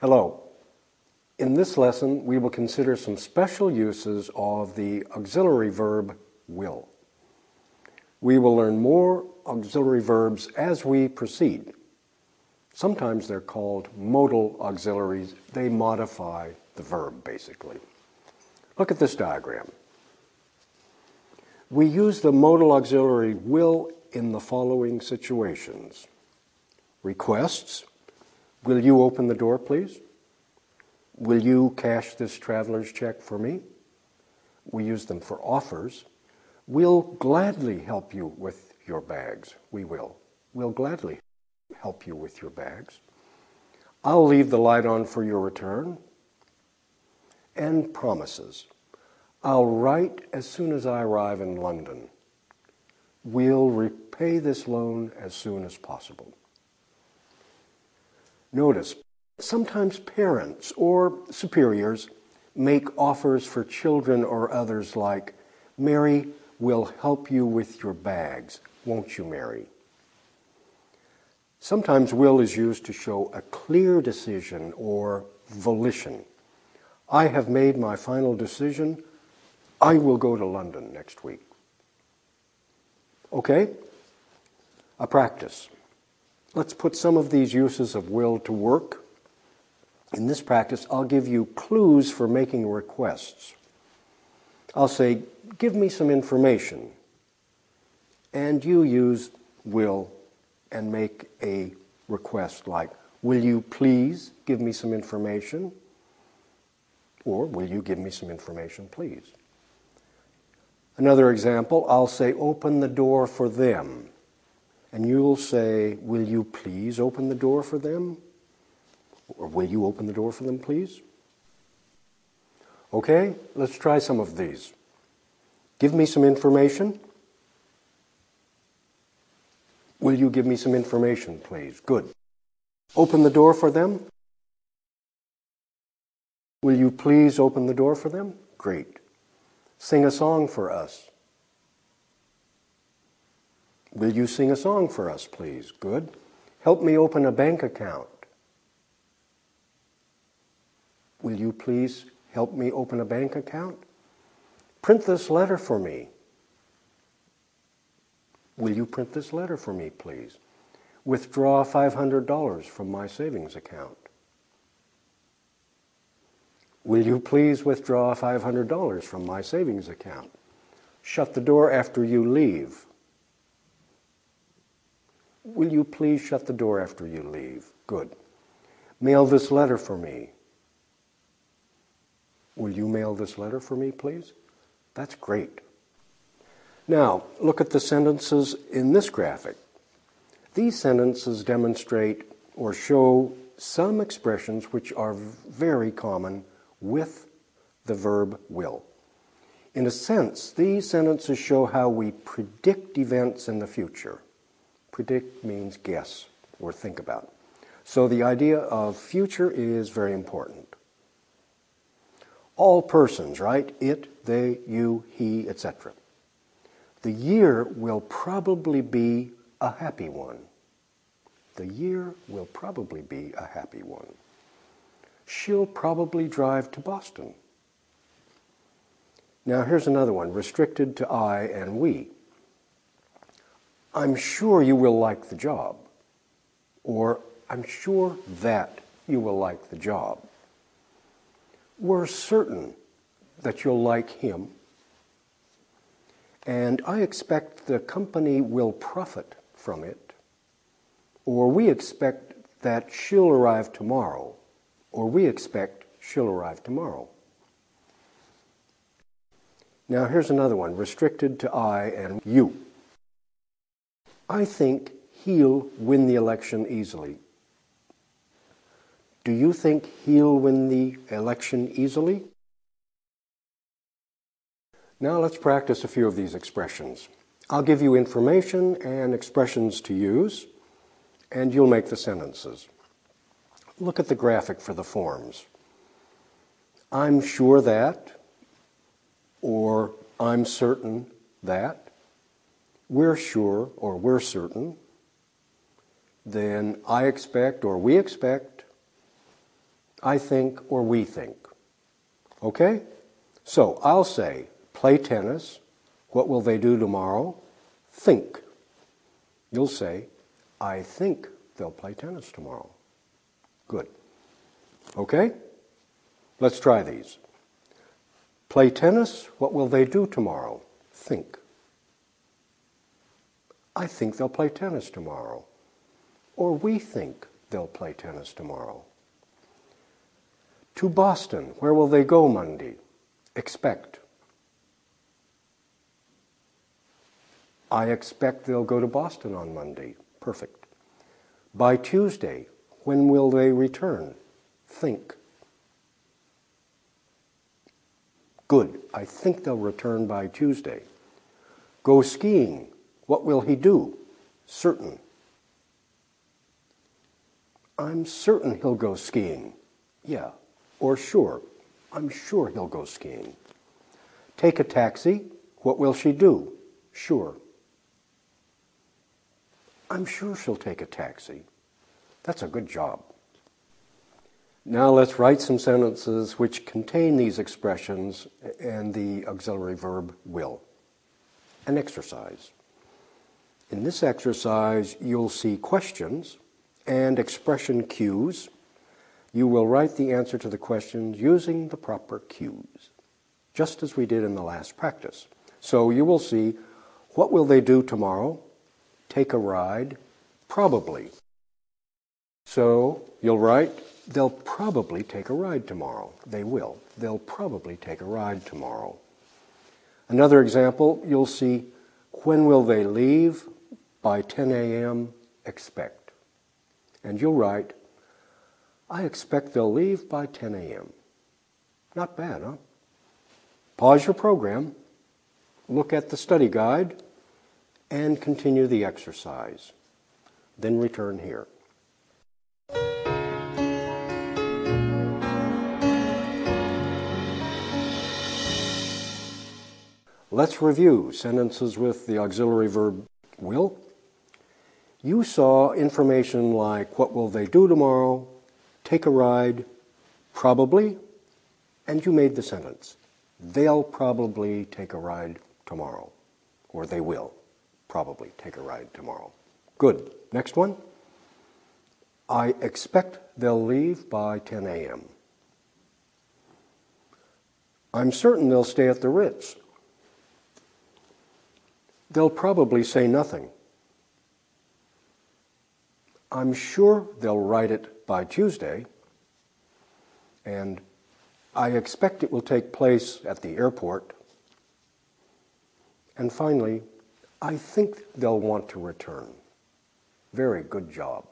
Hello. In this lesson, we will consider some special uses of the auxiliary verb will. We will learn more auxiliary verbs as we proceed. Sometimes they're called modal auxiliaries. They modify the verb, basically. Look at this diagram. We use the modal auxiliary will in the following situations. Requests. Will you open the door, please? Will you cash this traveler's check for me? We use them for offers. We'll gladly help you with your bags. We will. We'll gladly help you with your bags. I'll leave the light on for your return. And promises. I'll write as soon as I arrive in London. We'll repay this loan as soon as possible. Notice, sometimes parents or superiors make offers for children or others like, Mary will help you with your bags, won't you, Mary? Sometimes will is used to show a clear decision or volition. I have made my final decision. I will go to London next week. Okay? A practice. Let's put some of these uses of will to work. In this practice, I'll give you clues for making requests. I'll say, give me some information. And you use will and make a request like, will you please give me some information? Or will you give me some information, please? Another example, I'll say, open the door for them. And you'll say, will you please open the door for them? Or will you open the door for them, please? Okay, let's try some of these. Give me some information. Will you give me some information, please? Good. Open the door for them. Will you please open the door for them? Great. Sing a song for us. Will you sing a song for us, please? Good. Help me open a bank account. Will you please help me open a bank account? Print this letter for me. Will you print this letter for me, please? Withdraw $500 from my savings account. Will you please withdraw $500 from my savings account? Shut the door after you leave. Will you please shut the door after you leave? Good. Mail this letter for me. Will you mail this letter for me, please? That's great. Now, look at the sentences in this graphic. These sentences demonstrate or show some expressions which are very common with the verb will. In a sense, these sentences show how we predict events in the future. Predict means guess or think about. So the idea of future is very important. All persons, right? It, they, you, he, etc. The year will probably be a happy one. The year will probably be a happy one. She'll probably drive to Boston. Now here's another one, restricted to I and we. I'm sure you will like the job. Or, I'm sure that you will like the job. We're certain that you'll like him. And I expect the company will profit from it. Or we expect that she'll arrive tomorrow. Or we expect she'll arrive tomorrow. Now here's another one, restricted to I and you. I think he'll win the election easily. Do you think he'll win the election easily? Now let's practice a few of these expressions. I'll give you information and expressions to use, and you'll make the sentences. Look at the graphic for the forms. I'm sure that, or I'm certain that. We're sure or we're certain. Then I expect or we expect. I think, or we think. Okay? So I'll say, play tennis. What will they do tomorrow? Think. You'll say, I think they'll play tennis tomorrow. Good. Okay? Let's try these. Play tennis. What will they do tomorrow? Think. I think they'll play tennis tomorrow. Or we think they'll play tennis tomorrow. To Boston. Where will they go Monday? Expect. I expect they'll go to Boston on Monday. Perfect. By Tuesday. When will they return? Think. Good. I think they'll return by Tuesday. Go skiing. What will he do? Certain. I'm certain he'll go skiing. Yeah. Or sure. I'm sure he'll go skiing. Take a taxi. What will she do? Sure. I'm sure she'll take a taxi. That's a good job. Now let's write some sentences which contain these expressions and the auxiliary verb will. An exercise. In this exercise, you'll see questions and expression cues. You will write the answer to the questions using the proper cues, just as we did in the last practice. So you will see, what will they do tomorrow? Take a ride? Probably. So you'll write, they'll probably take a ride tomorrow. They will. They'll probably take a ride tomorrow. Another example, you'll see, when will they leave? By 10 a.m., expect. And you'll write, I expect they'll leave by 10 a.m. Not bad, huh? Pause your program, look at the study guide, and continue the exercise. Then return here. Let's review sentences with the auxiliary verb will. You saw information like, what will they do tomorrow? Take a ride? Probably. And you made the sentence. They'll probably take a ride tomorrow. Or they will probably take a ride tomorrow. Good. Next one. I expect they'll leave by 10 a.m. I'm certain they'll stay at the Ritz. They'll probably say nothing. I'm sure they'll write it by Tuesday, and I expect it will take place at the airport. And finally, I think they'll want to return. Very good job.